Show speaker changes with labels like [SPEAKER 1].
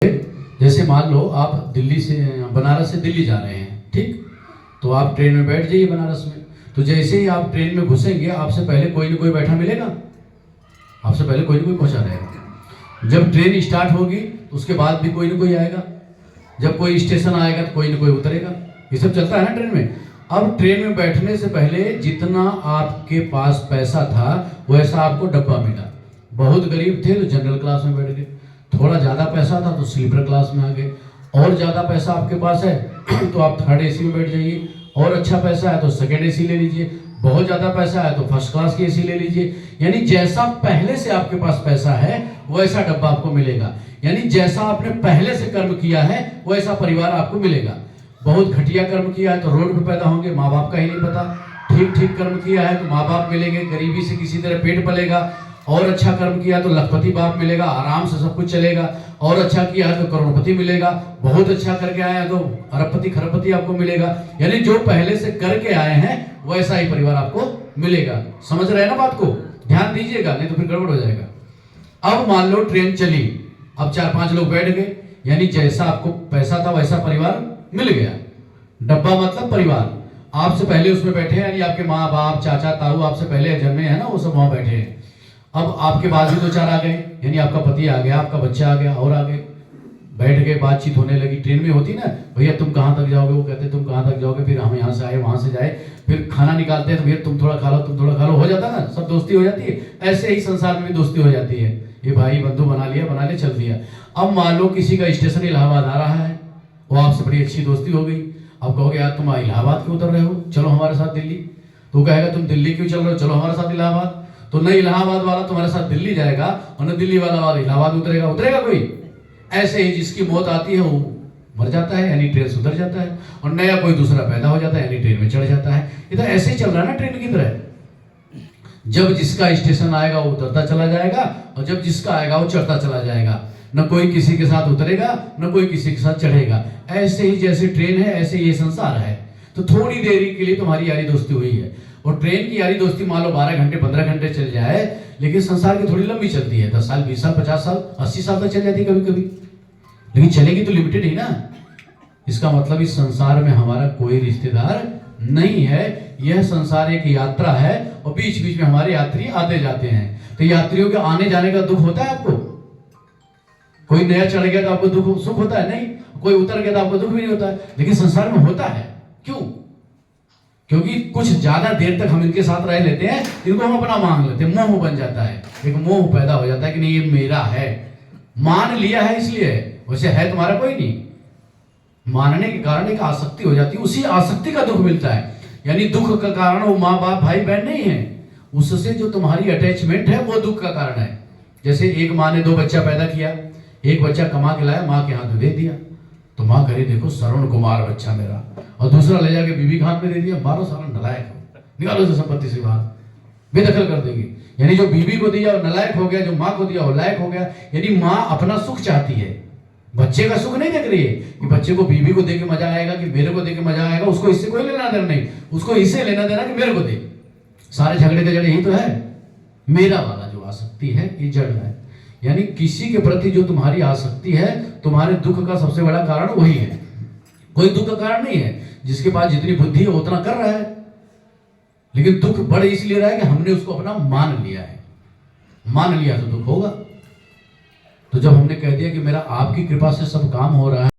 [SPEAKER 1] जैसे मान लो आप दिल्ली से बनारस से दिल्ली जा रहे हैं, ठीक, तो आप ट्रेन में बैठ जाइए बनारस में। तो जैसे ही आप ट्रेन में घुसेंगे आपसे पहले कोई ना कोई बैठा मिलेगा, आपसे पहले कोई ना कोई पहुंचा रहेगा। जब ट्रेन स्टार्ट होगी तो उसके बाद भी कोई ना कोई आएगा, जब कोई स्टेशन आएगा तो कोई ना कोई उतरेगा। ये सब चलता है ना ट्रेन में। अब ट्रेन में बैठने से पहले जितना आपके पास पैसा था वैसा आपको डब्बा मिला। बहुत गरीब थे तो जनरल क्लास में बैठ गए, थोड़ा ज़्यादा पैसा था तो स्लीपर क्लास में आ गए, और ज़्यादा पैसा आपके पास है तो आप थर्ड एसी में बैठ जाइए, और अच्छा पैसा है तो सेकंड एसी ले लीजिए, बहुत ज़्यादा पैसा है तो फर्स्ट क्लास की एसी ले लीजिए। यानी जैसा पहले से आपके पास पैसा है वैसा डब्बा आपको मिलेगा। यानी जैसा आपने पहले से कर्म किया है वैसा परिवार आपको मिलेगा। बहुत घटिया कर्म किया है तो रोड पे पैदा होंगे, माँ बाप का ही नहीं पता। ठीक ठीक कर्म किया है तो माँ बाप मिलेंगे, गरीबी से किसी तरह पेट पलेगा। और अच्छा कर्म किया तो लखपति बाप मिलेगा, आराम से सब कुछ चलेगा। और अच्छा किया है तो करोड़पति मिलेगा, बहुत अच्छा करके आया है तो अरबपति खरबपति आपको मिलेगा। यानी जो पहले से करके आए हैं वैसा ही परिवार आपको मिलेगा। समझ रहे हैं ना बात को? ध्यान दीजिएगा, नहीं तो फिर गड़बड़ हो जाएगा। अब मान लो ट्रेन चली, अब 4-5 लोग बैठ गए, यानी जैसा आपको पैसा था वैसा परिवार मिल गया। डब्बा मतलब परिवार। आपसे पहले उसमें बैठे हैं, यानी आपके माँ बाप चाचा ताऊ आपसे पहले जन्मे हैं ना, वो सब वहां बैठे हैं। अब आपके बाद भी 2-4 आ गए, यानी आपका पति आ गया, आपका बच्चा आ गया, और आ गए, बैठ गए, बातचीत होने लगी। ट्रेन में होती ना, भैया तुम कहाँ तक जाओगे, वो कहते तुम कहाँ तक जाओगे, फिर हम यहाँ से आए वहां से जाए, फिर खाना निकालते हैं तो भैया तुम थोड़ा खा लो, तुम थोड़ा खा लो, हो जाता ना, सब दोस्ती हो जाती है। ऐसे ही संसार में भी दोस्ती हो जाती है, ये भाई बंधु बना लिया चल दिया। अब मान लो किसी का स्टेशन इलाहाबाद आ रहा है, वो आपसे बड़ी अच्छी दोस्ती हो गई। अब कहोगे यार तुम इलाहाबाद क्यों उतर रहे हो, चलो हमारे साथ दिल्ली। तो कहेगा तुम दिल्ली क्यों चल रहे हो, चलो हमारे साथ इलाहाबाद। तो न इलाहाबाद वाला तुम्हारे साथ दिल्ली जाएगा और न दिल्ली वाला इलाहाबाद उतरेगा। उतरेगा कोई? ऐसे ही जिसकी मौत आती है वो मर जाता है, यानी ट्रेन सुधर जाता है, और नया कोई दूसरा पैदा हो जाता है, यानी ट्रेन में चढ़ जाता है। ये तो ऐसे ही चल रहा है ना ट्रेन की तरह। जब जिसका स्टेशन आएगा वो उतरता चला जाएगा, और जब जिसका आएगा वो चढ़ता चला जाएगा। न कोई किसी के साथ उतरेगा, न कोई किसी के साथ चढ़ेगा। ऐसे ही जैसे ट्रेन है ऐसे ये संसार है। तो थोड़ी देरी के लिए तुम्हारी यारी दोस्ती हुई है, और ट्रेन की यारी दोस्ती मान लो 12 घंटे 15 घंटे चल जाए, लेकिन संसार की थोड़ी लंबी चलती है, 10 साल 20 साल 50 साल 80 साल तक चल जाती है कभी कभी, लेकिन चलेगी तो लिमिटेड ही ना। इसका मतलब इस संसार में हमारा कोई रिश्तेदार नहीं है, यह संसार एक यात्रा है, और बीच बीच में हमारे यात्री आते जाते हैं। तो यात्रियों के आने जाने का दुख होता है आपको? कोई नया चढ़ गया तो आपको दुख सुख होता है? नहीं। कोई उतर गया तो आपको दुख भी नहीं होता है, लेकिन संसार में होता है। क्यों? क्योंकि कुछ ज्यादा देर तक हम इनके साथ रह लेते हैं, इनको हम अपना मान लेते हैं, मोह बन जाता है, एक मोह पैदा हो जाता है कि नहीं ये मेरा है, मान लिया है इसलिए, वैसे है तुम्हारा कोई नहीं। मानने के कारण एक आसक्ति हो जाती है, उसी आसक्ति का दुख मिलता है। यानी दुख का कारण वो माँ बाप भाई बहन नहीं है, उससे जो तुम्हारी अटैचमेंट है वो दुख का कारण है। जैसे एक माँ ने 2 बच्चा पैदा किया, एक बच्चा कमा के लाया, माँ के हाथ में दे दिया, तो माँ करी देखो श्रवण कुमार बच्चा मेरा, और दूसरा ले जाके बीवी के हाथ में दे दिया, मारो सारा नलायक हो, निकालो इसे संपत्ति से बाहर, बेदखल कर देगी। यानी जो बीवी को दिया वो नलायक हो गया, जो माँ को दिया वो लायक हो गया। यानी माँ अपना सुख चाहती है, बच्चे का सुख नहीं देख रही है कि बच्चे को बीवी को देके मजा आएगा कि मेरे को देके मजा आएगा, उसको इससे कोई लेना देना नहीं, उसको इससे लेना देना कि मेरे को दे। सारे झगड़े के जड़ यही तो है, मेरा वाला जो आसक्ति है ये जड़ है। यानी किसी के प्रति जो तुम्हारी आसक्ति है, तुम्हारे दुख का सबसे बड़ा कारण वही है, कोई दुख का कारण नहीं है। जिसके पास जितनी बुद्धि है उतना कर रहा है, लेकिन दुख बढ़ इसलिए रहा है कि हमने उसको अपना मान लिया है। मान लिया तो दुख होगा। तो जब हमने कह दिया कि मेरा आपकी कृपा से सब काम हो रहा है,